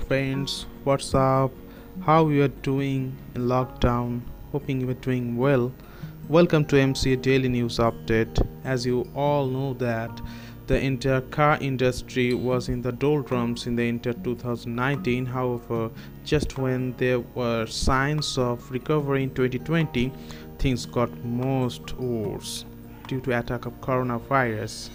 friends, what's up? How you are doing in lockdown? Hoping you are doing well. Welcome to MCA Daily News Update. As you all know that the entire car industry was in the doldrums in the entire 2019. However, just when there were signs of recovery in 2020, things got most worse due to attack of coronavirus.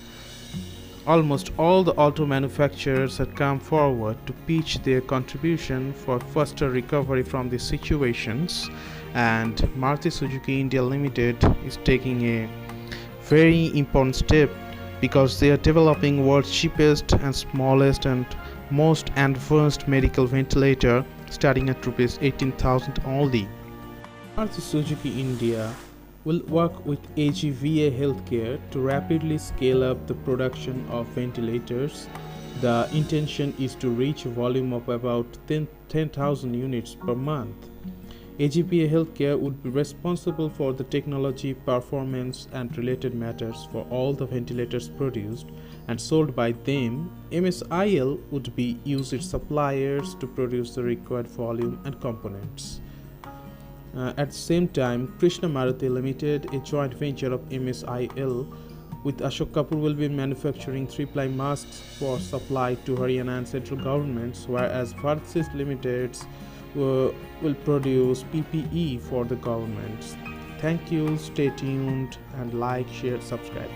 Almost all the auto manufacturers had come forward to pitch their contribution for faster recovery from these situations, and Maruti Suzuki India Limited is taking a very important step because they are developing world's cheapest and smallest and most advanced medical ventilator starting at rupees 18,000 only. Maruti Suzuki India will work with AGVA Healthcare to rapidly scale up the production of ventilators. The intention is to reach a volume of about 10,000 units per month. AGVA Healthcare would be responsible for the technology, performance, and related matters for all the ventilators produced and sold by them. MSIL would be used its suppliers to produce the required volume and components. At the same time, Krishna Maruti Limited, a joint venture of MSIL with Ashok Kapoor, will be manufacturing 3-ply masks for supply to Haryana and central governments, whereas Ventilators Limited will produce PPE for the governments. Thank you, stay tuned and like, share, subscribe.